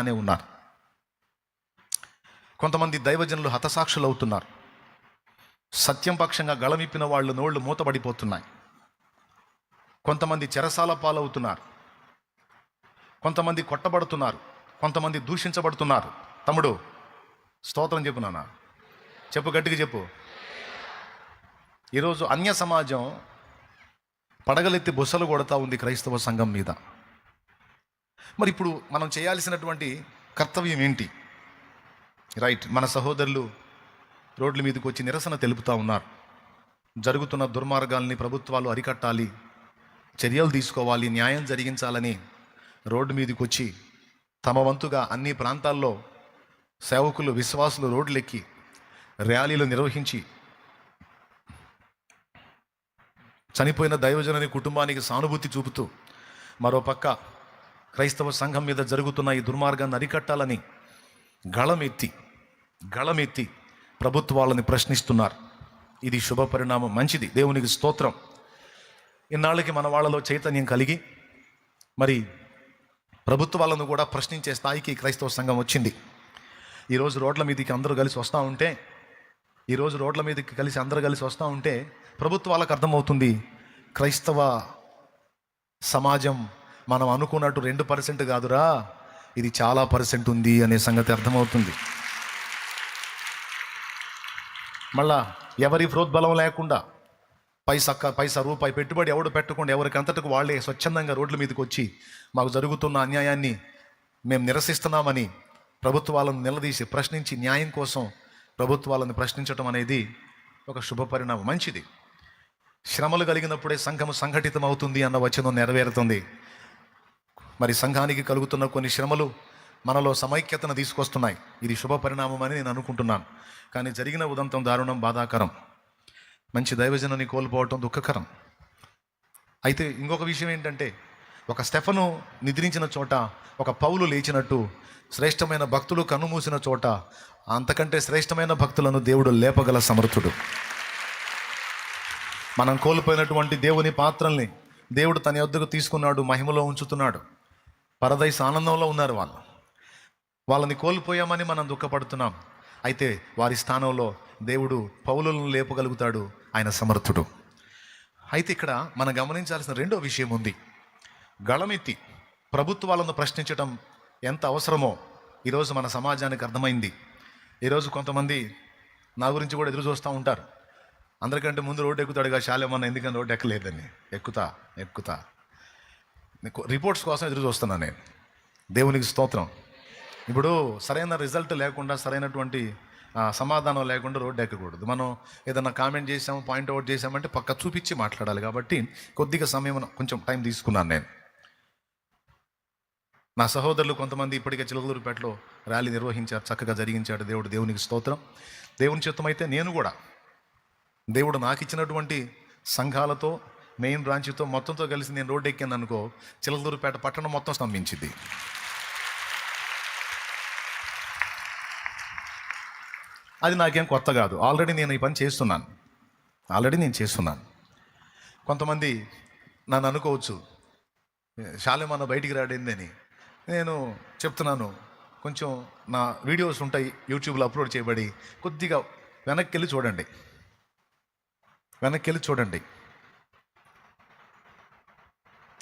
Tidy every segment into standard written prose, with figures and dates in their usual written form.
ఇలానే ఉన్నారు. కొంతమంది దైవజనులు హతసాక్షులు అవుతున్నారు. సత్యం పక్షంగా గళమిప్పిన వాళ్ళు నోళ్ళు మూతబడిపోతున్నాయి. కొంతమంది చెరసాల పాలవుతున్నారు. కొంతమంది కొట్టబడుతున్నారు. కొంతమంది దూషించబడుతున్నారు. తమ్ముడు స్తోత్రం చెప్పు నాన్న, చెప్పు, గట్టిగా చెప్పు. ఈరోజు అన్య సమాజం పడగలెత్తి బుసలు కొడతా ఉంది క్రైస్తవ సంఘం మీద. మరి ఇప్పుడు మనం చేయాల్సినటువంటి కర్తవ్యం ఏంటి? రైట్, మన సహోదరులు రోడ్ల మీదకి వచ్చి నిరసన తెలుపుతూ ఉన్నారు. జరుగుతున్న దుర్మార్గాల్ని ప్రభుత్వాలు అరికట్టాలి, చర్యలు తీసుకోవాలి, న్యాయం జరిగించాలని రోడ్డు మీదకి వచ్చి తమ వంతుగా అన్ని ప్రాంతాల్లో సేవకులు, విశ్వాసులు రోడ్లెక్కి ర్యాలీలు నిర్వహించి చనిపోయిన దైవజనుని కుటుంబానికి సానుభూతి చూపుతూ మరోపక్క క్రైస్తవ సంఘం మీద జరుగుతున్న ఈ దుర్మార్గాన్ని అరికట్టాలని గళమెత్తి ప్రభుత్వాలని ప్రశ్నిస్తున్నారు. ఇది శుభ పరిణామం, మంచిది, దేవునికి స్తోత్రం. ఇన్నాళ్ళకి మన వాళ్ళలో చైతన్యం కలిగి మరి ప్రభుత్వాలను కూడా ప్రశ్నించే స్థాయికి క్రైస్తవ సంఘం వచ్చింది. ఈరోజు రోడ్ల మీదకి అందరూ కలిసి వస్తూ ఉంటే ప్రభుత్వాలకు అర్థమవుతుంది, క్రైస్తవ సమాజం మనం అనుకున్నట్టు 2% కాదురా, ఇది చాలా % ఉంది అనే సంగతి అర్థమవుతుంది. మళ్ళా ఎవరి ప్రోద్బలం లేకుండా పైసా రూపాయి పెట్టుబడి ఎవడు పెట్టకుండా ఎవరికి అంతటికి వాళ్ళే స్వచ్ఛందంగా రోడ్ల మీదకి వచ్చి మాకు జరుగుతున్న అన్యాయాన్ని మేము నిరసిస్తున్నామని ప్రభుత్వాలను నిలదీసి ప్రశ్నించి న్యాయం కోసం ప్రభుత్వాలను ప్రశ్నించడం అనేది ఒక శుభ పరిణామం, మంచిది. శ్రమలు కలిగినప్పుడే సంఘము సంఘటితం అవుతుంది అన్న వచనం నెరవేరుతుంది. మరి సంఘానికి కలుగుతున్న కొన్ని శ్రమలు మనలో సమైక్యతను తీసుకొస్తున్నాయి. ఇది శుభ పరిణామం అని నేను అనుకుంటున్నాను. కానీ జరిగిన ఉదంతం దారుణం, బాధాకరం. మంచి దైవజనాన్ని కోల్పోవటం దుఃఖకరం. అయితే ఇంకొక విషయం ఏంటంటే, ఒక స్టెఫను నిద్రించిన చోట ఒక పౌలు లేచినట్టు శ్రేష్టమైన భక్తులు కన్నుమూసిన చోట అంతకంటే శ్రేష్టమైన భక్తులను దేవుడు లేపగల సమర్థుడు. మనం కోల్పోయినటువంటి దేవుని పాత్రల్ని దేవుడు తన యొద్దకు తీసుకున్నాడు, మహిమలో ఉంచుతున్నాడు. పరదైస్ ఆనందంలో ఉన్నారు వాళ్ళని కోల్పోయామని మనం దుఃఖపడుతున్నాం. అయితే వారి స్థానంలో దేవుడు పౌలులను లేపగలుగుతాడు, ఆయన సమర్థుడు. అయితే ఇక్కడ మనం గమనించాల్సిన రెండో విషయం ఉంది. గళమెత్తి ప్రభుత్వాలను ప్రశ్నించడం ఎంత అవసరమో ఈరోజు మన సమాజానికి అర్థమైంది. ఈరోజు కొంతమంది నా గురించి కూడా ఎదురు చూస్తూ ఉంటారు. అందరికంటే ముందు రోడ్డు ఎక్కుతాడుగా శాలేమన్న, ఎందుకని రోడ్డు ఎక్కలేదని. ఎక్కుతా రిపోర్ట్స్ కోసం ఎదురు చూస్తున్నాను నేను. దేవునికి స్తోత్రం. ఇప్పుడు సరైన రిజల్ట్ లేకుండా, సరైనటువంటి సమాధానం లేకుండా రోడ్డు ఎక్కకూడదు. మనం ఏదన్నా కామెంట్ చేసాము, పాయింట్అవుట్ చేసామంటే పక్క చూపించి మాట్లాడాలి. కాబట్టి కొద్దిగా సమయం, కొంచెం టైం తీసుకున్నాను నేను. నా సహోదరులు కొంతమంది ఇప్పటికే చిలకలూరుపేటలో ర్యాలీ నిర్వహించారు, చక్కగా జరిగించాడు దేవుడు, దేవునికి స్తోత్రం. దేవుని చిత్తం అయితే నేను కూడా దేవుడు నాకు ఇచ్చినటువంటి సంఘాలతో, మెయిన్ బ్రాంచ్తో మొత్తంతో కలిసి నేను రోడ్డు ఎక్కాను అనుకో, చిలకలూరుపేట పట్టణం మొత్తం స్తంభించింది. అది నాకేం కొత్త కాదు. ఆల్రెడీ నేను ఈ పని చేస్తున్నాను. కొంతమంది నన్ను అనుకోవచ్చు, శాలేమన్న బయటికి రాడిందని. నేను చెప్తున్నాను, కొంచెం నా వీడియోస్ ఉంటాయి యూట్యూబ్లో అప్లోడ్ చేయబడి, కొద్దిగా వెనక్కి వెళ్ళి చూడండి.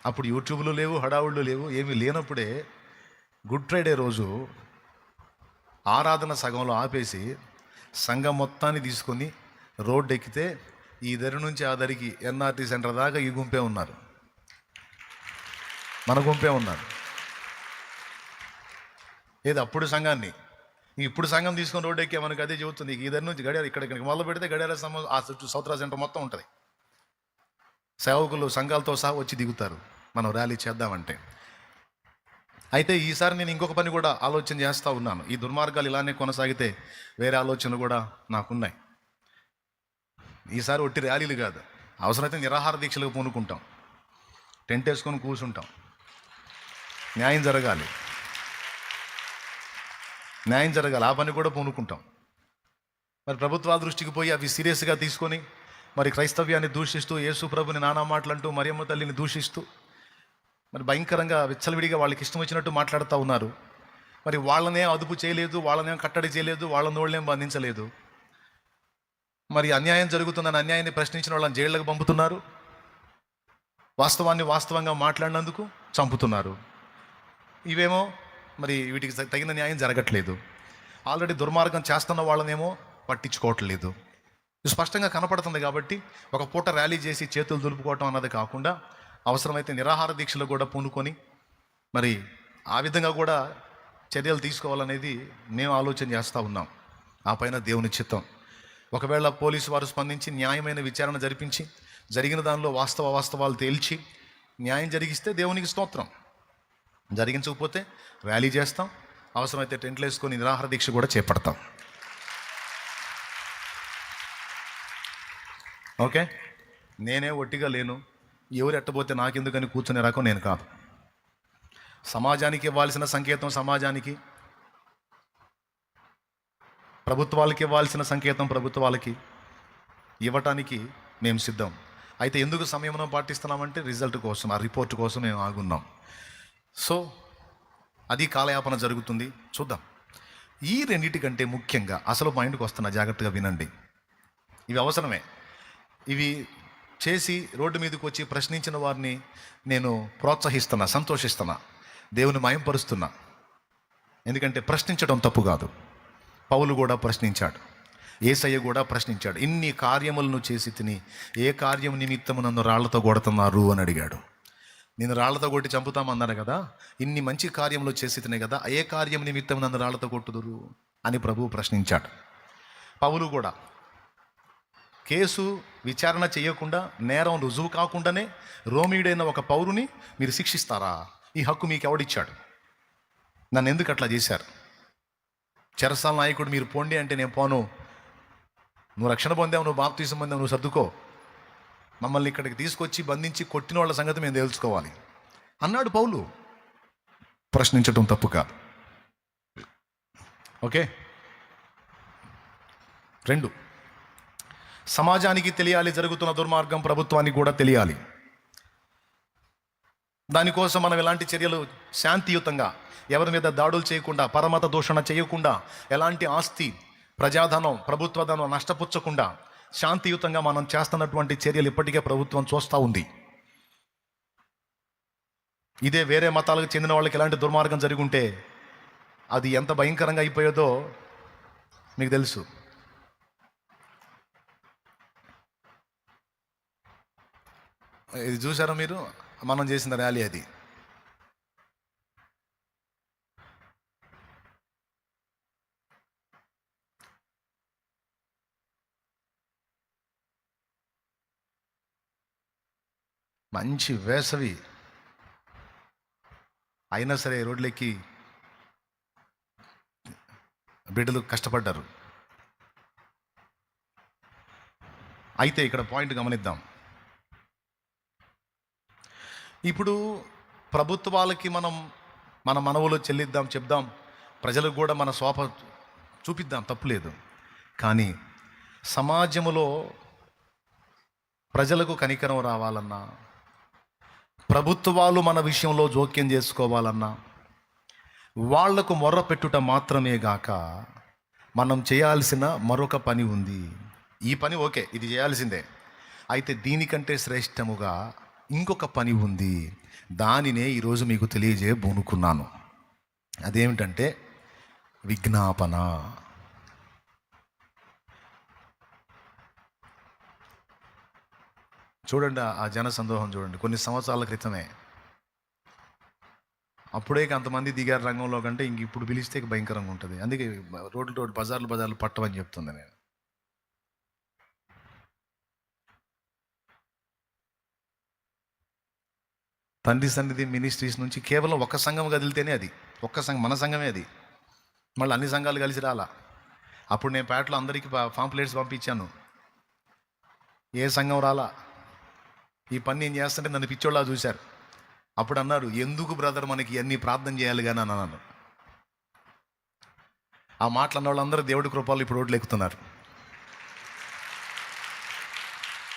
అప్పుడు యూట్యూబ్లో లేవు, హడావుళ్ళు లేవు, ఏమీ లేనప్పుడే గుడ్ ఫ్రైడే రోజు ఆరాధన సగంలో ఆపేసి సంఘం మొత్తాన్ని తీసుకొని రోడ్డు ఎక్కితే ఈ దరి నుంచి ఆ దరికి ఎన్ఆర్టీ సెంటర్ దాకా ఈ గుంపే ఉన్నారు, మన గుంపే ఉన్నారు. ఏది అప్పుడు సంఘాన్ని, ఇప్పుడు సంఘం తీసుకొని రోడ్డు ఎక్కే మనకి అదే చెబుతుంది. ఈ దరి నుంచి గడియార ఇక్కడికి మొదలు పెడితే గడియార ఆ చుట్టూ సౌత్రా సెంటర్ మొత్తం ఉంటుంది. సేవకులు సంఘాలతో సహా వచ్చి దిగుతారు మనం ర్యాలీ చేద్దామంటే. అయితే ఈసారి నేను ఇంకొక పని కూడా ఆలోచన చేస్తూ ఉన్నాను. ఈ దుర్మార్గాలు ఇలానే కొనసాగితే వేరే ఆలోచనలు కూడా నాకున్నాయి. ఈసారి ఒట్టి ర్యాలీలు కాదు, అవసరమైతే నిరాహార దీక్షలకు పూనుకుంటాం, టెంట్ వేసుకొని కూర్చుంటాం. న్యాయం జరగాలి, ఆ పని కూడా పూనుకుంటాం. మరి ప్రభుత్వాల దృష్టికి పోయి అవి సీరియస్గా తీసుకొని మరి క్రైస్తవ్యాన్ని దూషిస్తూ, యేసు ప్రభుని నానా మాటలంటూ, మరియమ్మ తల్లిని దూషిస్తూ మరి భయంకరంగా విచ్చలవిడిగా వాళ్ళకి ఇష్టం వచ్చినట్టు మాట్లాడుతూ ఉన్నారు. మరి వాళ్ళనే అదుపు చేయలేదు, వాళ్ళనేం కట్టడి చేయలేదు, వాళ్ళ నోళ్ళనేం బంధించలేదు. మరి అన్యాయం జరుగుతుందని అన్యాయాన్ని ప్రశ్నించిన వాళ్ళని జైళ్ళకు పంపుతున్నారు. వాస్తవాన్ని వాస్తవంగా మాట్లాడినందుకు చంపుతున్నారు. ఇవేమో మరి వీటికి తగిన న్యాయం జరగట్లేదు. ఆల్రెడీ దుర్మార్గం చేస్తున్న వాళ్ళనేమో పట్టించుకోవట్లేదు. స్పష్టంగా కనపడుతుంది. కాబట్టి ఒక పూట ర్యాలీ చేసి చేతులు దులుపుకోవటం అన్నది కాకుండా అవసరమైతే నిరాహార దీక్షలు కూడా పూనుకొని మరి ఆ విధంగా కూడా చర్యలు తీసుకోవాలనేది మేము ఆలోచన చేస్తూ ఉన్నాం. ఆ పైన దేవుని చిత్తం. ఒకవేళ పోలీసు వారు స్పందించి న్యాయమైన విచారణ జరిపించి జరిగిన దానిలో వాస్తవాలు తేల్చి న్యాయం జరిగిస్తే దేవునికి స్తోత్రం. జరిగించకపోతే ర్యాలీ చేస్తాం, అవసరమైతే టెంట్లు వేసుకొని నిరాహార దీక్ష కూడా చేపడతాం. ఓకే, నేనే ఒట్టిగా లేను, ఎవరు ఎట్టబోతే నాకెందుకని కూర్చునే రకం నేను కాదు. సమాజానికి ఇవ్వాల్సిన సంకేతం సమాజానికి, ప్రభుత్వాలకి ఇవ్వాల్సిన సంకేతం ప్రభుత్వాలకి ఇవ్వటానికి మేము సిద్ధం. అయితే ఎందుకు సంయమనం పాటిస్తున్నామంటే రిజల్ట్ కోసం, ఆ రిపోర్ట్ కోసం మేము ఆగున్నాం. సో అది కాలయాపన జరుగుతుంది, చూద్దాం. ఈ రెండింటికంటే ముఖ్యంగా అసలు పాయింట్కి వస్తున్నా, జాగ్రత్తగా వినండి. ఇవి అవసరమే. ఇవి చేసి రోడ్డు మీదకి వచ్చి ప్రశ్నించిన వారిని నేను ప్రోత్సహిస్తున్నా, సంతోషిస్తున్నా, దేవుని మయంపరుస్తున్నా. ఎందుకంటే ప్రశ్నించడం తప్పు కాదు. పౌలు కూడా ప్రశ్నించాడు, యేసయ్య కూడా ప్రశ్నించాడు. ఇన్ని కార్యములను చేసి తిని ఏ కార్యం నిమిత్తము నన్ను రాళ్లతో కొడుతున్నారు అని అడిగాడు. నేను రాళ్లతో కొట్టి చంపుతామన్నాడు కదా, ఇన్ని మంచి కార్యములు చేసి తినే కదా, ఏ కార్యం నిమిత్తం నన్ను రాళ్లతో కొట్టుదురు అని ప్రభువు ప్రశ్నించాడు. పౌలు కూడా కేసు విచారణ చేయకుండా, నేరం రుజువు కాకుండానే రోమీయుడైన ఒక పౌరుని మీరు శిక్షిస్తారా? ఈ హక్కు మీకు ఎవడిచ్చాడు? నన్ను ఎందుకు అట్లా చేశారు? చెరసాల నాయకుడు మీరు పోండి అంటే నేను పోను. నువ్వు రక్షణ పొందావు, నువ్వు బాప్తీసం పొందావు, నువ్వు సర్దుకో. మమ్మల్ని ఇక్కడికి తీసుకొచ్చి బంధించి కొట్టిన వాళ్ళ సంగతి మేము తెలుసుకోవాలి అన్నాడు పౌలు. ప్రశ్నించటం తప్పు కాదు. ఓకే. 2, సమాజానికి తెలియాలి జరుగుతున్న దుర్మార్గం, ప్రభుత్వానికి కూడా తెలియాలి. దానికోసం మనం ఎలాంటి చర్యలు శాంతియుతంగా, ఎవరి మీద దాడులు చేయకుండా, పరమత దూషణ చేయకుండా, ఎలాంటి ఆస్తి, ప్రజాధనం, ప్రభుత్వధనం నష్టపుచ్చకుండా శాంతియుతంగా మనం చేస్తున్నటువంటి చర్యలు ఇప్పటికే ప్రభుత్వం చూస్తూ ఉంది. ఇదే వేరే మతాలకు చెందిన వాళ్ళకి ఎలాంటి దుర్మార్గం జరుగుంటే అది ఎంత భయంకరంగా అయిపోయేదో మీకు తెలుసు. ఇది చూసారా మీరు? మనం చేసిన ర్యాలీ అది. మంచి వేసవి అయినా సరే రోడ్లెక్కి బిడ్డలు కష్టపడ్డారు. అయితే ఇక్కడ పాయింట్ గమనిద్దాం. ఇప్పుడు ప్రభుత్వాలకి మన మనవులు చెల్లిద్దాం, చెప్దాం, ప్రజలకు కూడా మన శోభ చూపిద్దాం, తప్పులేదు. కానీ సమాజంలో ప్రజలకు కనికరం రావాలన్నా, ప్రభుత్వాలు మన విషయంలో జోక్యం చేసుకోవాలన్నా, వాళ్లకు మొర్ర పెట్టుట మాత్రమే గాక మనం చేయాల్సిన మరొక పని ఉంది. ఈ పని ఓకే, ఇది చేయాల్సిందే. అయితే దీనికంటే శ్రేష్టముగా ఇంకొక పని ఉంది. దానినే ఈరోజు మీకు తెలియజేయబోనుకున్నాను. అదేమిటంటే విజ్ఞాపన. చూడండి ఆ జన సందోహం చూడండి. కొన్ని సంవత్సరాల క్రితమే అప్పుడే అంతమంది దిగారు రంగంలో కంటే ఇంక ఇప్పుడు పిలిస్తే భయంకరంగా ఉంటుంది. అందుకే రోడ్లు బజార్లు పట్టమని చెప్తుంది. నేను తండ్రి సన్నిధి మినిస్ట్రీస్ నుంచి కేవలం ఒక్క సంఘం కదిలితేనే అది, ఒక్క సంఘం, మన సంఘమే అది. మళ్ళీ అన్ని సంఘాలు కలిసి రాలా. అప్పుడు నేను పేటలో అందరికీ పాంప్లెట్స్ పంపించాను, ఏ సంఘం రాలా. ఈ పని నేను చేస్తుంటే నన్ను పిచ్చోళ్ళ చూశారు. అప్పుడు అన్నారు, ఎందుకు బ్రదర్ మనకి అన్ని ప్రార్థన చేయాలి కానీ అని అన్నాను. ఆ మాటలు అన్న వాళ్ళందరూ దేవుడి కృపలు ఇప్పుడు రోడ్లు ఎక్కుతున్నారు.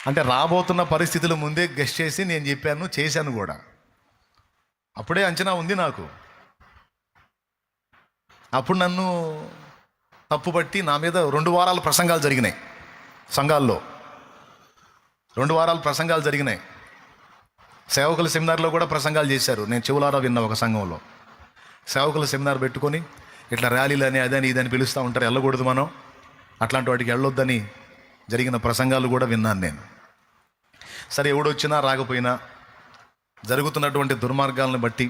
అంటే రాబోతున్న పరిస్థితులు ముందే గెస్ట్ చేసి నేను చెప్పాను, చేశాను కూడా. అప్పుడే అంచనా ఉంది నాకు. అప్పుడు నన్ను తప్పుపట్టి నా మీద 2 వారాలు ప్రసంగాలు జరిగినాయి. సంఘాల్లో 2 వారాలు ప్రసంగాలు జరిగినాయి. సేవకుల సెమినార్లో కూడా ప్రసంగాలు చేశారు. నేను చెవులారా విన్నా. ఒక సంఘంలో సేవకుల సెమినార్ పెట్టుకొని ఇట్లా ర్యాలీలని అదని ఇదని పిలుస్తూ ఉంటారు, వెళ్ళకూడదు మనం, అట్లాంటి వాటికి వెళ్ళొద్దని జరిగిన ప్రసంగాలు కూడా విన్నాను నేను. సరే, ఎవడొచ్చినా రాకపోయినా జరుగుతున్నటువంటి దుర్మార్గాలను బట్టి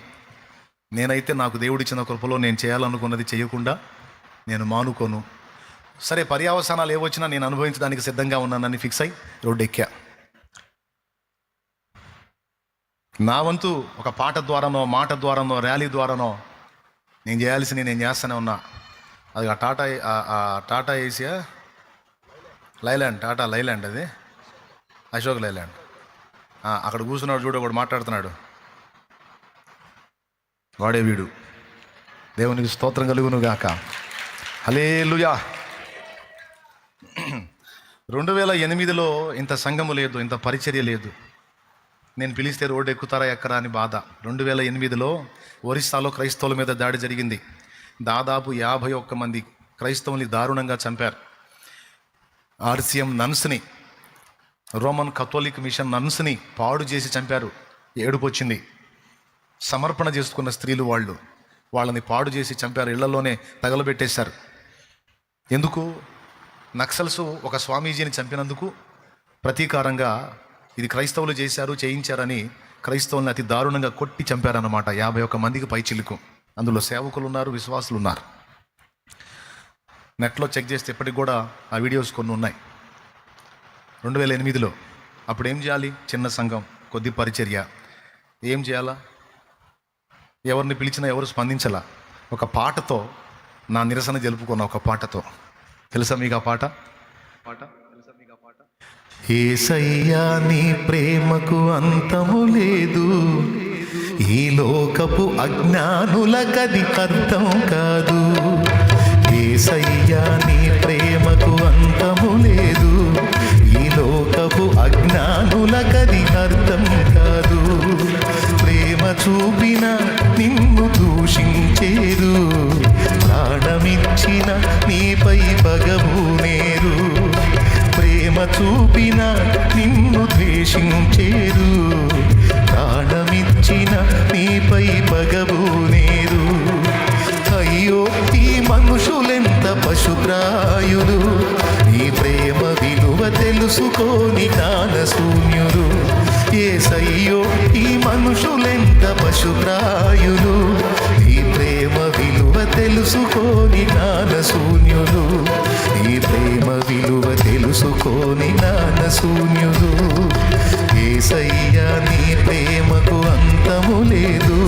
నేనైతే నాకు దేవుడిచ్చిన కృపలో నేను చేయాలనుకున్నది చేయకుండా నేను మానుకోను. సరే, పర్యావసానాలు ఏవొచ్చినా నేను అనుభవించడానికి సిద్ధంగా ఉన్నానని ఫిక్స్ అయి రోడ్డు ఎక్కా. నా వంతు ఒక పాట ద్వారానో, మాట ద్వారానో, ర్యాలీ ద్వారానో నేను చేయాల్సింది నేను చేస్తూనే ఉన్నా. అది ఆ Tata Asia Leyland, Tata Leyland, అది అశోక్ లైలాండ్. అక్కడ కూర్చున్నాడు చూడు, ఒకడు మాట్లాడుతున్నాడు, వాడే వీడు. దేవునికి స్తోత్రం కలుగును గాక. హల్లెలూయా. 2008లో ఇంత సంఘము లేదు, ఇంత పరిచర్య లేదు. నేను పిలిస్తే రోడ్డు ఎక్కుతారా ఎక్కరా అని బాధ. 2008లో ఒరిస్సాలో క్రైస్తవుల మీద దాడి జరిగింది. దాదాపు 51 మంది క్రైస్తవుల్ని దారుణంగా చంపారు. ఆర్సిఎం నన్స్ని, రోమన్ కథోలిక్ మిషన్ నన్స్ని పాడు చేసి చంపారు. ఏడుపు వచ్చింది. సమర్పణ చేసుకున్న స్త్రీలు వాళ్ళని పాడు చేసి చంపారు, ఇళ్లలోనే తగలబెట్టేశారు. ఎందుకు? నక్సల్స్ ఒక స్వామీజీని చంపినందుకు ప్రతీకారంగా ఇది క్రైస్తవులు చేయించారని క్రైస్తవుల్ని అతి దారుణంగా కొట్టి చంపారన్నమాట. 51 మందికి పైచిలుకు. అందులో సేవకులు ఉన్నారు, విశ్వాసులు ఉన్నారు. నెట్లో చెక్ చేస్తే ఇప్పటికి కూడా ఆ వీడియోస్ కొన్ని ఉన్నాయి. 2008లో అప్పుడు ఏం చేయాలి? చిన్న సంఘం, కొద్ది పరిచర్య. ఏం చేయాలా? ఎవరిని పిలిచినా ఎవరు స్పందించాలా. ఒక పాటతో నా నిరసన జరుపుకున్న, ఒక పాటతో. తెలుసా మీకు ఆ పాట? యేసయ్యా నీ ప్రేమకు అంతము లేదు, ఈ లోకపు అజ్ఞానులకది అర్థం కాదు. యేసయ్యా నీ ప్రేమకు అంతము లేదు, ఈ లోకపు అజ్ఞానులకది అర్థం కాదు. ప్రేమ చూపిన నిన్ను దూషించేరు, ప్రాణమిచ్చిన నీపై పగబూనేరు. ప్రేమ చూపిన నిన్ను ద్వేషించేరు, ప్రాణమిచ్చిన నీపై పగబూనేరు. అయ్యో ఈ మనుషులెంత పశుప్రాయులు, నీ ప్రేమ విలువ తెలుసుకోని జ్ఞానశూన్యులు. యేసయ్యో ఈ మనుషులెంత పశుప్రాయులు, నీ ప్రేమ విలువ తెలుసుకోని జ్ఞానశూన్యులు. నీ ప్రేమ విలువ తెలుసుకోని జ్ఞానశూన్యులు. యేసయ్యా నీ ప్రేమకు అంతము లేదు,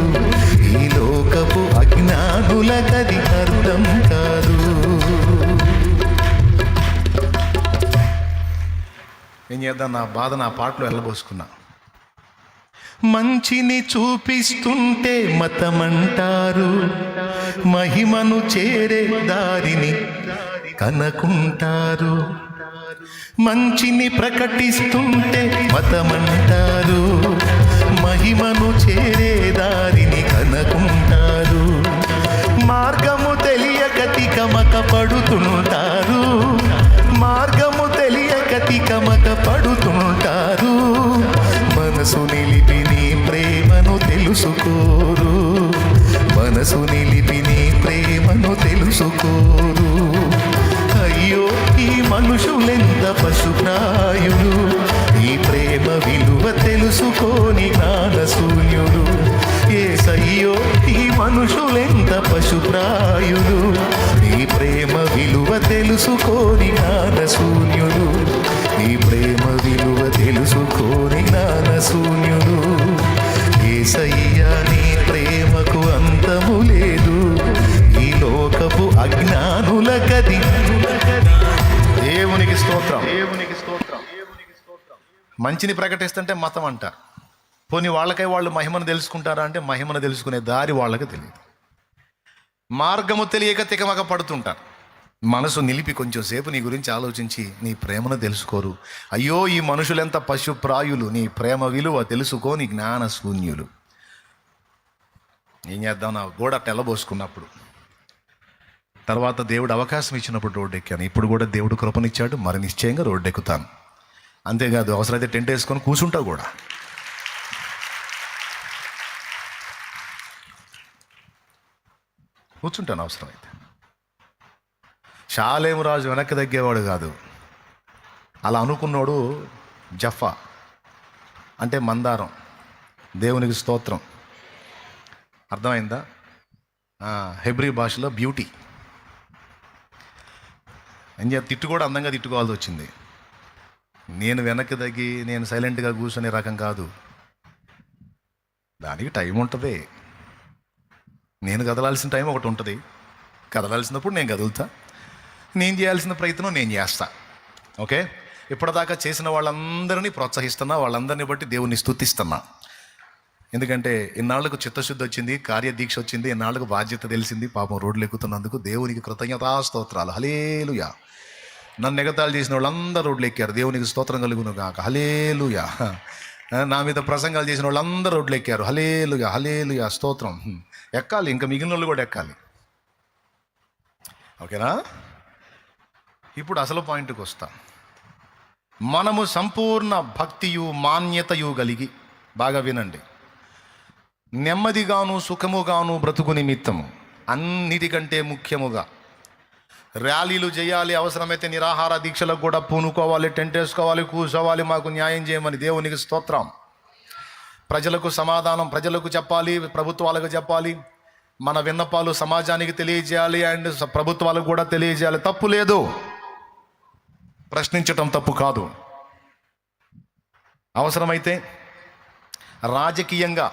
ఈ లోకపు అజ్ఞానులకది అర్థం కాదు. ఏం చేద్దాం, నా బాధ నా పాటలో వెళ్ళబోసుకున్నా. మంచిని చూపిస్తుంటే మతమంటారు, మహిమను చేరే దారిని కనుకుంటారు. మంచిని ప్రకటిస్తుంటే మతమంటారు, మహిమను చేరే దారిని కనుకుంటారు. మార్గము తెలియక తికమక పడుతుంటారు, మార్గము తెలియక తికమక పడుతుంటారు. మనసు నిలిపి నీ ప్రేమను తెలుసుకోరు, మనసు నిలిపి నీ ప్రేమను తెలుసుకోరు. అయ్యో ఈ మనుషులెంత పశుప్రాయులు, ఈ ప్రేమ విలువ తెలుసుకోని జ్ఞానశూన్యులు. యేసయ్యో ఈ మనుషులెంత పశుప్రాయులు, ఈ ప్రేమ విలువ తెలుసుకోని జ్ఞానశూన్యులు. ఈ ప్రేమ విలువ తెలుసుకోని జ్ఞానశూన్యులు. యేసయ్యా నీ ప్రేమకు అంతము లేదు, ఈ లోకపు అజ్ఞానులకది. దేవునికి స్తోత్రం, దేవునికి స్తోత్రం. మంచిని ప్రకటిస్తుంటే మతం అంటారు. పోనీ వాళ్ళకై వాళ్ళు మహిమను తెలుసుకుంటారా అంటే మహిమను తెలుసుకునే దారి వాళ్ళకి తెలియదు. మార్గము తెలియక తికమక పడుతుంటారు. మనసు నిలిపి కొంచెం సేపు నీ గురించి ఆలోచించి నీ ప్రేమను తెలుసుకోరు. అయ్యో ఈ మనుషులెంత పశుప్రాయులు, నీ ప్రేమ విలువ తెలుసుకోని జ్ఞానశూన్యులు. ఏం చేద్దాం, నా గోడ తెల్లబోసుకున్నప్పుడు తర్వాత దేవుడు అవకాశం ఇచ్చినప్పుడు రోడ్డు ఎక్కాను. ఇప్పుడు కూడా దేవుడు కృపనిచ్చాడు, మరి నిశ్చయంగా రోడ్డు ఎక్కుతాను. అంతేకాదు, అవసరమైతే టెంట్ వేసుకొని కూర్చుంటా కూడా. కూర్చుంటాను అవసరమైతే. షాలేము రాజు వెనక్కి తగ్గేవాడు కాదు. అలా అనుకున్నాడు జఫా, అంటే మందారం. దేవునికి స్తోత్రం. అర్థమైందా? హెబ్రీ భాషలో బ్యూటీ. తిట్టు కూడా అందంగా తిట్టుకోవాల్సి వచ్చింది. నేను వెనక్కి తగ్గి నేను సైలెంట్గా కూర్చునే రకం కాదు. దానికి టైం ఉంటుంది. నేను కదలాల్సిన టైం ఒకటి ఉంటుంది. కదలాల్సినప్పుడు నేను కదులుతా. నేను చేయాల్సిన ప్రయత్నం నేను చేస్తా. ఓకే, ఇప్పటిదాకా చేసిన వాళ్ళందరినీ ప్రోత్సహిస్తున్నా, వాళ్ళందరినీ బట్టి దేవుని స్తుతిస్తున్నా. ఎందుకంటే ఇన్నాళ్లకు చిత్తశుద్ధి వచ్చింది, కార్యదీక్ష వచ్చింది, ఇన్నాళ్లకు బాధ్యత తెలిసింది. పాపం రోడ్లు ఎక్కుతున్నందుకు దేవునికి కృతజ్ఞతాస్తోత్రాలు. హల్లెలూయా. నన్ను ఎగతాళి చేసిన వాళ్ళందరూ రోడ్లు ఎక్కారు. దేవునికి స్తోత్రం కలుగును గాక. హల్లెలూయా. నా మీద ప్రసంగాలు చేసిన వాళ్ళందరూ రోడ్లు ఎక్కారు. హల్లెలూయా, హల్లెలూయా, స్తోత్రం. ఎక్కాలి, ఇంకా మిగిలిన వాళ్ళు కూడా ఎక్కాలి. ఓకేనా? ఇప్పుడు అసలు పాయింట్కి వస్తా. మనము సంపూర్ణ భక్తియు మాన్యతయు కలిగి, బాగా వినండి, నెమ్మదిగాను సుఖముగాను బ్రతుకు నిమిత్తము, అన్నిటికంటే ముఖ్యముగా ర్యాలీలు చేయాలి, అవసరమైతే నిరాహార దీక్షలకు కూడా పూనుకోవాలి, టెంట్ వేసుకోవాలి, కూర్చోవాలి, మాకు న్యాయం చేయమని దేవునికి స్తోత్రం. ప్రజలకు సమాధానం ప్రజలకు చెప్పాలి, ప్రభుత్వాలకు చెప్పాలి, మన విన్నపాలు సమాజానికి తెలియజేయాలి, అండ్ ప్రభుత్వాలకు కూడా తెలియజేయాలి. తప్పు లేదు, ప్రశ్నించటం తప్పు కాదు. అవసరమైతే రాజకీయంగా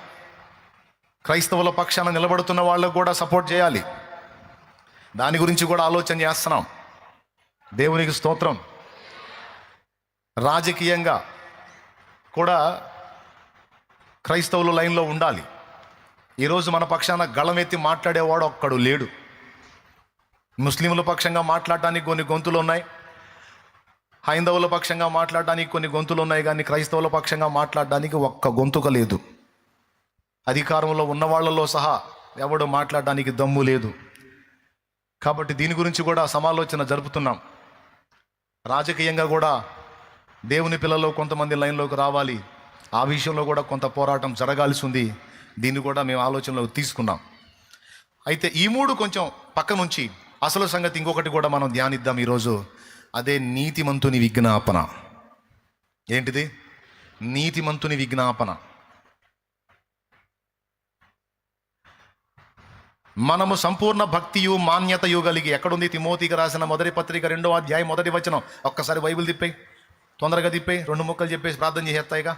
క్రైస్తవుల పక్షాన నిలబడుతున్న వాళ్ళకు కూడా సపోర్ట్ చేయాలి. దాని గురించి కూడా ఆలోచన చేస్తున్నాం. దేవునికి స్తోత్రం. రాజకీయంగా కూడా క్రైస్తవులు లైన్లో ఉండాలి. ఈరోజు మన పక్షాన గళమెత్తి మాట్లాడేవాడు ఒక్కడు లేడు. ముస్లింల పక్షంగా మాట్లాడటానికి కొన్ని గొంతులు ఉన్నాయి, హైందవుల పక్షంగా మాట్లాడడానికి కొన్ని గొంతులు ఉన్నాయి, కానీ క్రైస్తవుల పక్షంగా మాట్లాడడానికి ఒక్క గొంతుక లేదు. అధికారంలో ఉన్న వాళ్ళలో సహా ఎవడు మాట్లాడడానికి దమ్ము లేదు. కాబట్టి దీని గురించి కూడా సమాలోచన జరుపుతున్నాం. రాజకీయంగా కూడా దేవుని పిల్లలు కొంతమంది లైన్లోకి రావాలి. ఆ విషయంలో కూడా కొంత పోరాటం జరగాల్సి ఉంది. దీన్ని కూడా మేము ఆలోచనలోకి తీసుకున్నాం. అయితే ఈ మూడు కొంచెం పక్క నుంచి అసలు సంగతి ఇంకొకటి కూడా మనం ధ్యానిద్దాం ఈరోజు. అదే నీతిమంతుని విజ్ఞాపన. ఏంటిది? నీతిమంతుని విజ్ఞాపన. మనము సంపూర్ణ భక్తియు మాన్యతయు కలిగి, ఎక్కడుంది? తిమోతికి రాసిన మొదటి పత్రిక 2వ అధ్యాయం 1వ వచనం. ఒక్కసారి బైబిల్ తిప్పేయి, తొందరగా తిప్పేయి, 2 ముక్కలు చెప్పేసి ప్రార్థన చేసేస్తాయిగా.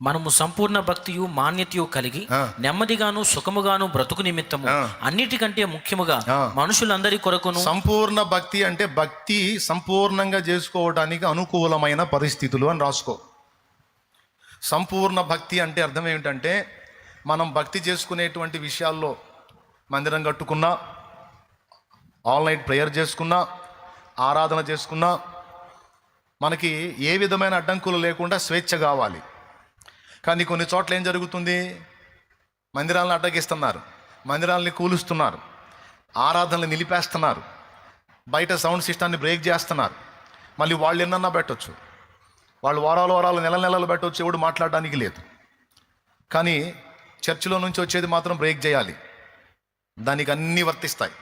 మనము సంపూర్ణ భక్తియు మాన్యతయు కలిగి నెమ్మదిగాను సుఖముగాను బ్రతుకు నిమిత్తము అన్నిటికంటే ముఖ్యముగా మనుషులందరి కొరకును. సంపూర్ణ భక్తి అంటే భక్తి సంపూర్ణంగా చేసుకోవడానికి అనుకూలమైన పరిస్థితులు అని రాసుకో. సంపూర్ణ భక్తి అంటే అర్థం ఏమిటంటే, మనం భక్తి చేసుకునేటువంటి విషయాల్లో మందిరం కట్టుకున్నా, ఆల్ నైట్ ప్రేయర్ చేసుకున్నా, ఆరాధన చేసుకున్నా, మనకి ఏ విధమైన అడ్డంకులు లేకుండా స్వేచ్ఛ కావాలి. కానీ కొన్ని చోట్ల ఏం జరుగుతుంది? మందిరాలను అడ్డగిస్తున్నారు, మందిరాలని కూలుస్తున్నారు, ఆరాధనలు నిలిపేస్తున్నారు, బయట సౌండ్ సిస్టాన్ని బ్రేక్ చేస్తున్నారు. మళ్ళీ వాళ్ళు ఎన్నన్నా పెట్టవచ్చు, వాళ్ళు వారాలు నెలలు పెట్టవచ్చు, ఎవడు మాట్లాడడానికి లేదు. కానీ చర్చిలో నుంచి వచ్చేది మాత్రం బ్రేక్ చేయాలి. దానికి అన్నీ వర్తిస్తాయి.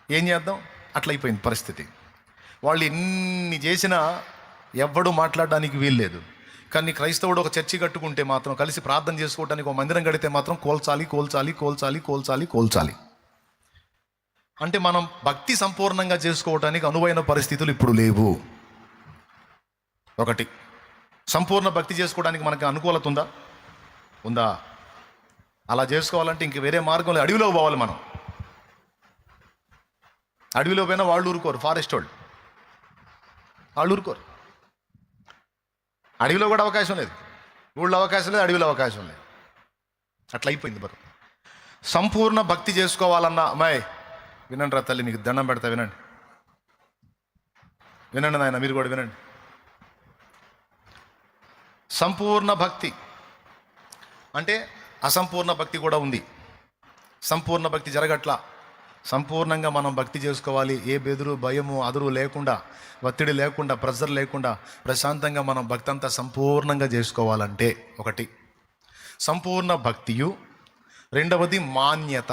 ఏం చేద్దాం? అట్లా అయిపోయింది పరిస్థితి. వాళ్ళు ఎన్ని చేసినా ఎవ్వడూ మాట్లాడడానికి వీల్లేదు. కానీ క్రైస్తవుడు ఒక చర్చి కట్టుకుంటే మాత్రం, కలిసి ప్రార్థన చేసుకోవడానికి ఒక మందిరం కడితే మాత్రం కోల్చాలి. అంటే మనం భక్తి సంపూర్ణంగా చేసుకోవడానికి అనువైన పరిస్థితులు ఇప్పుడు లేవు. ఒకటి, సంపూర్ణ భక్తి చేసుకోవడానికి మనకు అనుకూలత ఉందా? అలా చేసుకోవాలంటే ఇంక వేరే మార్గంలో అడవిలో పోవాలి. మనం అడవిలో పోయినా వాళ్ళు ఊరుకోరు, ఫారెస్ట్ వాళ్ళు ఊరుకోరు. అడవిలో కూడా అవకాశం లేదు, ఊళ్ళో అవకాశం లేదు, అడవిలో అవకాశం లేదు. అట్లా అయిపోయింది బతుకు. సంపూర్ణ భక్తి చేసుకోవాలన్నా, అమ్మాయి వినండి రా తల్లి, మీకు దండం పెడతా, వినండి నాయన, మీరు కూడా వినండి. సంపూర్ణ భక్తి అంటే అసంపూర్ణ భక్తి కూడా ఉంది. సంపూర్ణ భక్తి జరగట్లా, సంపూర్ణంగా మనం భక్తి చేసుకోవాలి. ఏ బెదురు, భయము, అదురు లేకుండా, ఒత్తిడి లేకుండా, ప్రెజర్ లేకుండా ప్రశాంతంగా మనం భక్తి అంతా సంపూర్ణంగా చేసుకోవాలంటే ఒకటి సంపూర్ణ భక్తియు, రెండవది మాన్యత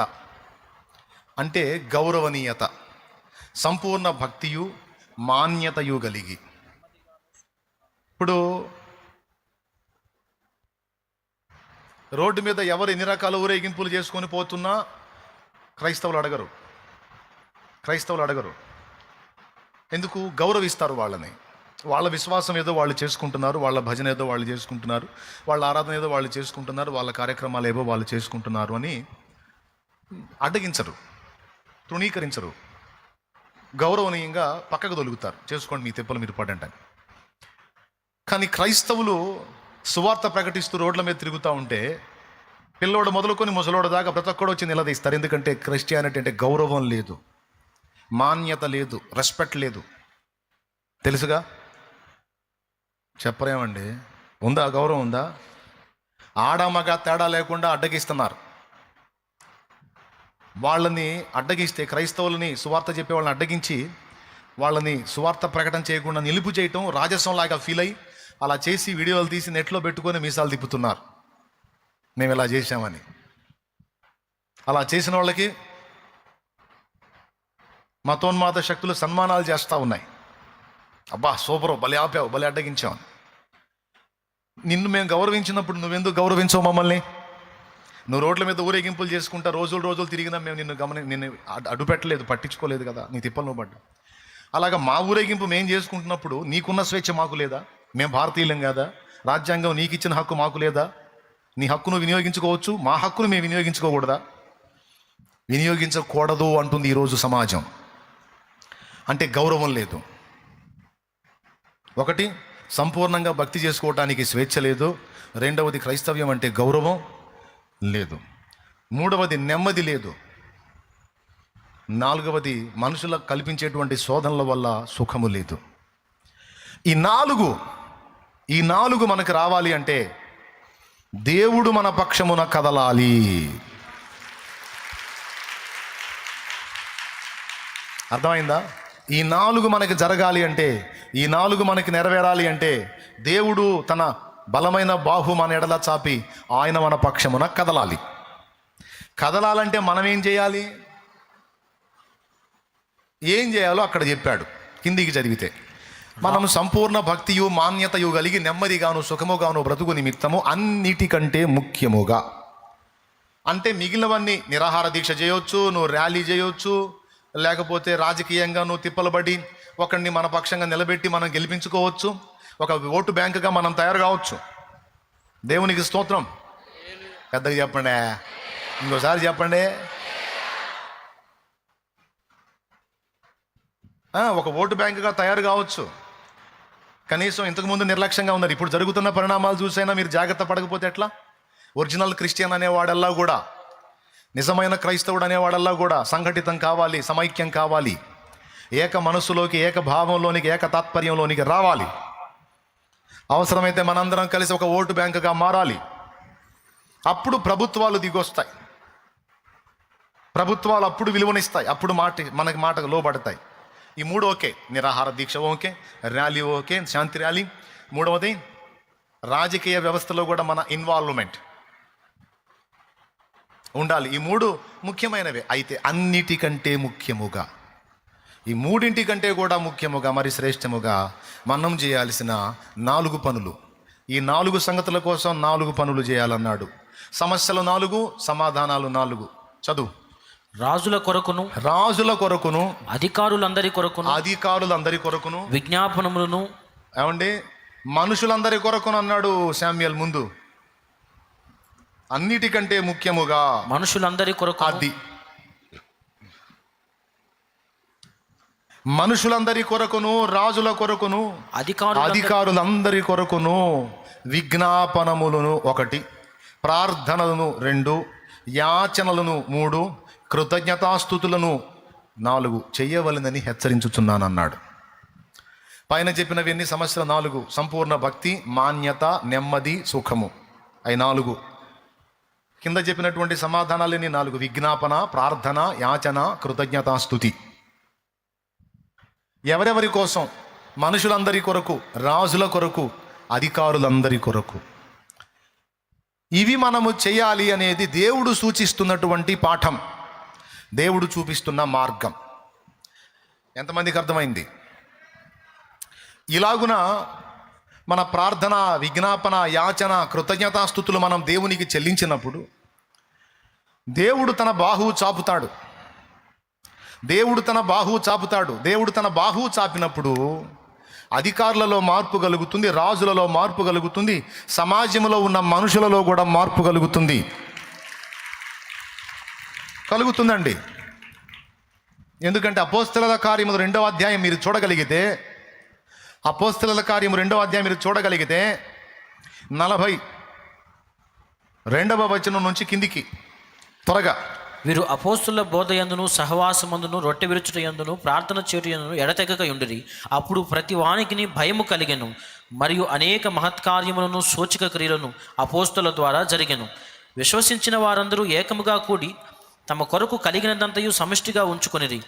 అంటే గౌరవనీయత. సంపూర్ణ భక్తియు మాన్యతయు కలిగి. ఇప్పుడు రోడ్డు మీద ఎవరు ఎన్ని రకాల ఊరేగింపులు చేసుకొని పోతున్నా క్రైస్తవులు అడగరు. ఎందుకు? గౌరవిస్తారు వాళ్ళని. వాళ్ళ విశ్వాసం ఏదో వాళ్ళు చేసుకుంటున్నారు, వాళ్ళ భజన ఏదో వాళ్ళు చేసుకుంటున్నారు, వాళ్ళ ఆరాధన ఏదో వాళ్ళు చేసుకుంటున్నారు, వాళ్ళ కార్యక్రమాలు ఏవో వాళ్ళు చేసుకుంటున్నారు అని అడ్డగించరు, తృణీకరించరు. గౌరవనీయంగా పక్కకు తొలుగుతారు. చేసుకోండి, మీ తిప్పలు మీరు పడండి. కానీ క్రైస్తవులు సువార్త ప్రకటిస్తూ రోడ్ల మీద తిరుగుతూ ఉంటే పిల్లోడు మొదలుకొని ముసలోడు దాకా ప్రతి ఒక్కడు వచ్చి నిలదీస్తారు. ఎందుకంటే క్రిస్టియానిటీ అంటే గౌరవం లేదు, మాన్యత లేదు, రెస్పెక్ట్ లేదు. తెలుసుగా? చెప్పరేమండి? ఉందా? గౌరవం ఉందా? ఆడమగ తేడా లేకుండా అడ్డగిస్తున్నారు. వాళ్ళని అడ్డగిస్తే, క్రైస్తవులని సువార్త చెప్పే వాళ్ళని అడ్డగించి వాళ్ళని సువార్త ప్రకటన చేయకుండా నిలుపు చేయటం రాజస్వంలాగా ఫీల్ అయ్యి అలా చేసి వీడియోలు తీసి నెట్లో పెట్టుకొని మీసాలు తిప్పుతున్నారు, మేము ఇలా చేశామని. అలా చేసిన వాళ్ళకి మతోన్మాద శక్తులు సన్మానాలు చేస్తూ ఉన్నాయి. అబ్బా సూపరు, భలే ఆపావు, భలే అడ్డగించావు. నిన్ను మేము గౌరవించినప్పుడు నువ్వెందుకు గౌరవించవు మమ్మల్ని? నువ్వు రోడ్ల మీద ఊరేగింపులు చేసుకుంటా రోజులు తిరిగినా మేము నిన్ను అడ్డుపెట్టలేదు, పట్టించుకోలేదు కదా, నీ తిప్పలు నువ్వు పడ్డా. అలాగా మా ఊరేగింపు మేము చేసుకుంటున్నప్పుడు నీకున్న స్వేచ్ఛ మాకు లేదా? మేము భారతీయులం కదా? రాజ్యాంగం నీకు ఇచ్చిన హక్కు మాకు లేదా? నీ హక్కును వినియోగించుకోవచ్చు, మా హక్కును మేము వినియోగించుకోకూడదా? వినియోగించకూడదు అంటుంది ఈరోజు సమాజం. అంటే గౌరవం లేదు. ఒకటి, సంపూర్ణంగా భక్తి చేసుకోవటానికి స్వేచ్ఛ లేదు. రెండవది, క్రైస్తవ్యం అంటే గౌరవం లేదు. మూడవది, నెమ్మది లేదు. నాలుగవది, మనుషులకు కల్పించేటువంటి శోధనల వల్ల సుఖము లేదు. ఈ నాలుగు మనకు రావాలి అంటే దేవుడు మన పక్షమున కదలాలి. అర్థమైందా? ఈ నాలుగు మనకి జరగాలి అంటే, ఈ నాలుగు మనకి నెరవేరాలి అంటే దేవుడు తన బలమైన బాహు మన ఎడల చాపి ఆయన మన పక్షమున కదలాలి. కదలాలంటే మనం ఏం చేయాలి? ఏం చేయాలో అక్కడ చెప్పాడు. కిందికి చదివితే, మనం సంపూర్ణ భక్తియు మాన్యతయు కలిగి నెమ్మదిగాను సుఖముగాను బ్రతుకు నిమిత్తము అన్నిటికంటే ముఖ్యముగా. అంటే మిగిలినవన్నీ నిరాహార దీక్ష చేయొచ్చు, నువ్వు ర్యాలీ చేయొచ్చు, లేకపోతే రాజకీయంగా నువ్వు తిప్పలబడి ఒకరిని మన పక్షంగా నిలబెట్టి మనం గెలిపించుకోవచ్చు, ఒక ఓటు బ్యాంకుగా మనం తయారు కావచ్చు. దేవునికి స్తోత్రం. పెద్దగా చెప్పండి, ఇంకోసారి చెప్పండి. ఒక ఓటు బ్యాంకుగా తయారు కావచ్చు. కనీసం ఇంతకుముందు నిర్లక్ష్యంగా ఉన్నారు, ఇప్పుడు జరుగుతున్న పరిణామాలు చూసైనా మీరు జాగ్రత్త పడకపోతే ఎట్లా? ఒరిజినల్ క్రిస్టియన్ అనేవాడల్లా కూడా, నిజమైన క్రైస్తవుడు అనేవాడల్లా కూడా సంఘటితం కావాలి, సమైక్యం కావాలి, ఏక మనస్సులోకి, ఏక భావంలోనికి, ఏక తాత్పర్యంలోనికి రావాలి. అవసరమైతే మనందరం కలిసి ఒక ఓటు బ్యాంకుగా మారాలి. అప్పుడు ప్రభుత్వాలు దిగొస్తాయి, ప్రభుత్వాలు అప్పుడు విలువనిస్తాయి, అప్పుడు మనకి మాటకు లోబడతాయి. ఈ మూడు ఓకే, నిరాహార దీక్ష ఓకే, ర్యాలీ ఓకే, శాంతి ర్యాలీ. మూడవది, రాజకీయ వ్యవస్థలో కూడా మన ఇన్వాల్వ్మెంట్ ఉండాలి. ఈ మూడు ముఖ్యమైనవే. అయితే అన్నిటికంటే ముఖ్యముగా, ఈ మూడింటికంటే కూడా ముఖ్యముగా, మరి శ్రేష్టముగా మనం చేయాల్సిన 4 పనులు. ఈ 4 సంగతుల కోసం 4 పనులు చేయాలన్నాడు. సమస్యలు 4, సమాధానాలు 4. చదువు. రాజుల కొరకును అధికారులందరి కొరకును విజ్ఞాపనములను. ఏమండి? మనుషులందరి కొరకును అన్నాడు శామ్యూయల్ ముందు. అన్నిటికంటే ముఖ్యముగా మనుషులందరి కొరకు, అది మనుషులందరి కొరకును, రాజుల కొరకును, అధికారులందరి కొరకును విజ్ఞాపనములను 1, ప్రార్థనలను 2, యాచనలను 3, కృతజ్ఞతాస్తుతులను 4 చెయ్యవలెనని హెచ్చరించుచున్నానన్నాడు. పైన చెప్పినవన్నీ సమస్యలు 4: సంపూర్ణ భక్తి, మాన్యత, నెమ్మది, సుఖము. అవి 4. కింద చెప్పినటువంటి సమాధానాలని 4: విజ్ఞాపన, ప్రార్థన, యాచన, కృతజ్ఞతాస్తుతి. ఎవరెవరి కోసం? మనుషులందరి కొరకు, రాజుల కొరకు, అధికారులందరి కొరకు. ఇవి మనము చేయాలి అనేది దేవుడు సూచిస్తున్నటువంటి పాఠం, దేవుడు చూపిస్తున్న మార్గం. ఎంతమందికి అర్థమైంది? ఇలాగున మన ప్రార్థన, విజ్ఞాపన, యాచన, కృతజ్ఞతాస్తుతులు మనం దేవునికి చెల్లించినప్పుడు దేవుడు తన బాహువు చాపుతాడు. దేవుడు తన బాహువు చాపినప్పుడు అధికారులలో మార్పు కలుగుతుంది, రాజులలో మార్పు కలుగుతుంది, సమాజంలో ఉన్న మనుషులలో కూడా మార్పు కలుగుతుందండి. ఎందుకంటే అపోస్తలుల కార్యము 2వ అధ్యాయం మీరు చూడగలిగితే, అపోస్తలుల కార్యము 2వ అధ్యాయం మీరు చూడగలిగితే 42వ వచనం నుంచి కిందికి త్వరగా. వీరు అపోస్తుల బోధయందును, సహవాసమందును, రొట్టె విరుచుట యందును, ప్రార్థన చేటు యందును ఎడతెగక ఉండిరి. అప్పుడు ప్రతి వానికిని భయము కలిగెను. మరియు అనేక మహత్కార్యములను, సూచక క్రియలను అపోస్తుల ద్వారా జరిగెను. విశ్వసించిన వారందరూ ఏకముగా కూడి తమ కొరకు కలిగినదంతయు సమిష్టిగా ఉంచుకొనిరి.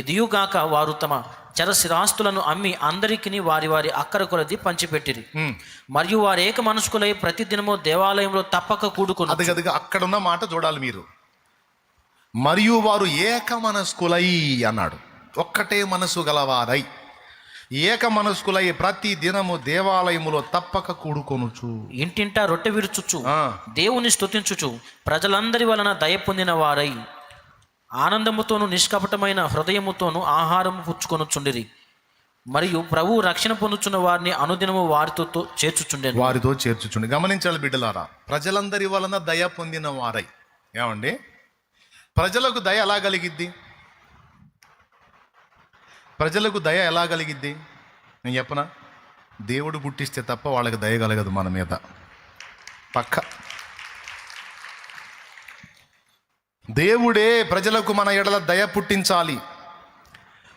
ఇదియుగాక వారు తమ చరస్థిరాస్తులను అమ్మి అందరికిని వారి వారి అక్కర కొలది పంచిపెట్టిరి. మరియు వారు ఏక మనస్కులై ప్రతి దినము దేవాలయంలో తప్పక కూడుకుని. అదిగదిగా అక్కడున్న మాట చూడాలి మీరు. మరియు వారు ఏక మనస్కులై అన్నాడు. ఒక్కటే మనసు గలవారై, ఏక మనస్కులై ప్రతి దినము దేవాలయములో తప్పక కూడుకొనుచు, ఇంటింటా రొట్టె విరుచుచు, దేవుని స్తుతించుచు, ప్రజలందరి వలన దయ పొందిన వారై ఆనందముతోను నిష్కపటమైన హృదయముతోను ఆహారము పుచ్చుకొనుచుండిరి. మరియు ప్రభు రక్షణ పొందుచున్న వారిని అనుదినము వారితో చేర్చుచుండే. గమనించాలి బిడ్డలారా, ప్రజలందరి వలన దయ పొందిన వారై. ఏమండి, ప్రజలకు దయ ఎలా కలిగిద్ది? ప్రజలకు దయ ఎలా కలిగిద్ది నేను చెప్పనా? దేవుడు పుట్టిస్తే తప్ప వాళ్ళకి దయ కలగదు మన మీద, పక్క. దేవుడే ప్రజలకు మన ఎడల దయ పుట్టించాలి.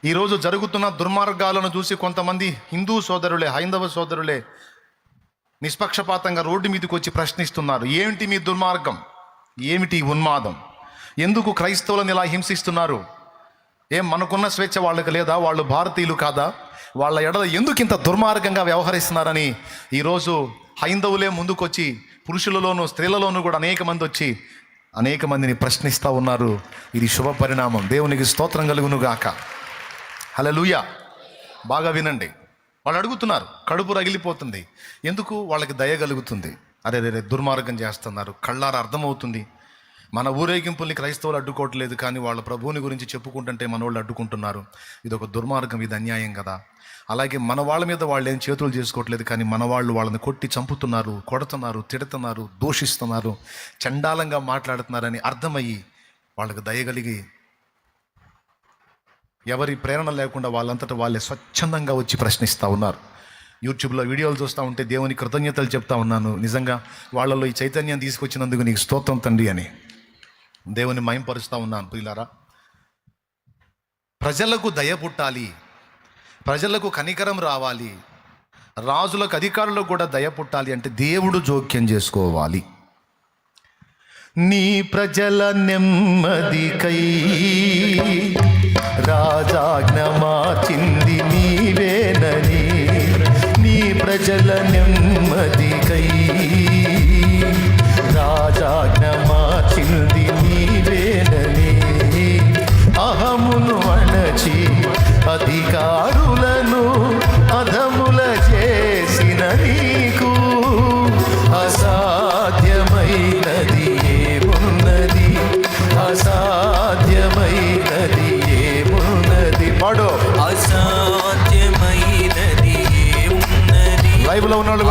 ఈరోజు జరుగుతున్న దుర్మార్గాలను చూసి కొంతమంది హిందూ సోదరులే, హైందవ సోదరులే నిష్పక్షపాతంగా రోడ్డు మీదకి వచ్చి ప్రశ్నిస్తున్నారు. ఏమిటి మీ దుర్మార్గం? ఏమిటి ఉన్మాదం? ఎందుకు క్రైస్తవులను ఇలా హింసిస్తున్నారు? మనకున్న స్వేచ్ఛ వాళ్ళకి లేదా? వాళ్ళు భారతీయులు కాదా? వాళ్ళ ఎడల ఎందుకు ఇంత దుర్మార్గంగా వ్యవహరిస్తున్నారని ఈరోజు హైందవులే ముందుకొచ్చి, పురుషులలోనూ స్త్రీలలోనూ కూడా అనేక మంది వచ్చి అనేక మందిని ప్రశ్నిస్తూ ఉన్నారు. ఇది శుభ పరిణామం. దేవునికి స్తోత్రం కలుగును గాక. హల్లెలూయా. బాగా వినండి. వాళ్ళు అడుగుతున్నారు, కడుపు రగిలిపోతుంది. ఎందుకు? వాళ్ళకి దయ కలుగుతుంది. అరే దుర్మార్గం చేస్తున్నారు, కళ్ళారా అర్థమవుతుంది. మన ఊరేగింపుల్ని క్రైస్తవులు అడ్డుకోవట్లేదు, కానీ వాళ్ళ ప్రభువుని గురించి చెప్పుకుంటుంటే మన వాళ్ళు అడ్డుకుంటున్నారు. ఇది ఒక దుర్మార్గం, ఇది అన్యాయం కదా. అలాగే మన వాళ్ళ మీద వాళ్ళు ఏం చేతులు చేసుకోవట్లేదు, కానీ మన వాళ్ళు వాళ్ళని కొట్టి చంపుతున్నారు, కొడుతున్నారు, తిడుతున్నారు, దూషిస్తున్నారు, చండాలంగా మాట్లాడుతున్నారని అర్థమయ్యి వాళ్ళకి దయగలిగి ఎవరి ప్రేరణ లేకుండా వాళ్ళంతటా వాళ్ళే స్వచ్ఛందంగా వచ్చి ప్రశ్నిస్తూ ఉన్నారు. యూట్యూబ్లో వీడియోలు చూస్తూ ఉంటే దేవుని కృతజ్ఞతలు చెప్తా ఉన్నాను. నిజంగా వాళ్ళలో ఈ చైతన్యం తీసుకొచ్చినందుకు నీకు స్తోత్రం తండ్రి అని దేవుని మహింపరుస్తూ ఉన్నాను. ప్రియులారా, ప్రజలకు దయ పుట్టాలి, ప్రజలకు కనికరం రావాలి, రాజులకు అధికారులకు కూడా దయ పుట్టాలి అంటే దేవుడు జోక్యం చేసుకోవాలి. నీ ప్రజల నెమ్మదికై రాజాజ్ఞ మార్చింది నీవేనని, నీ ప్రజల నెమ్మదికై రాజాజ్ఞ మార్చింది నీవేనని, అహమును అణచి అధికారులను అధముల చేసిన నీకు అసాధ్యమైనది ఏమున్నది? అసాధ్యమైనది ఏమున్నది? పాడో. అసాధ్యమైనది ఏమున్నది? లైవ్లో ఉన్నాడు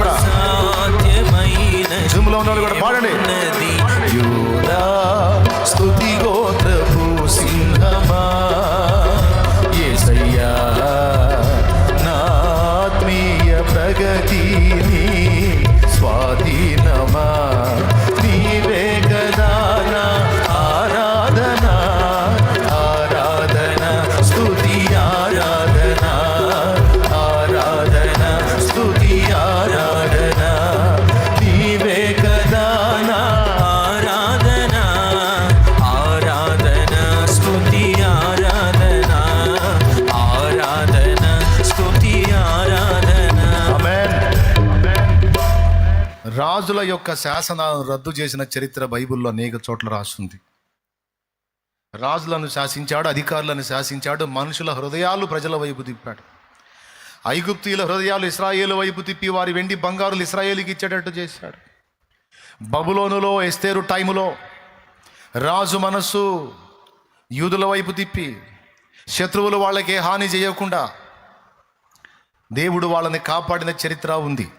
రాజుల యొక్క శాసనాలను రద్దు చేసిన చరిత్ర బైబిల్లో అనేక చోట్ల రాస్తుంది. రాజులను శాసించాడు, అధికారులను శాసించాడు, మనుషుల హృదయాలు ప్రజల వైపు తిప్పాడు. ఐగుప్తీయుల హృదయాలు ఇశ్రాయేలు వైపు తిప్పి వారి వెండి బంగారులు ఇశ్రాయేలుకి ఇచ్చేటట్టు చేశాడు. బబులోనులో ఎస్తేరు టైములో రాజు మనస్సు యూదుల వైపు తిప్పి శత్రువులు వాళ్ళకి హాని చేయకుండా దేవుడు వాళ్ళని కాపాడిన చరిత్ర ఉంది.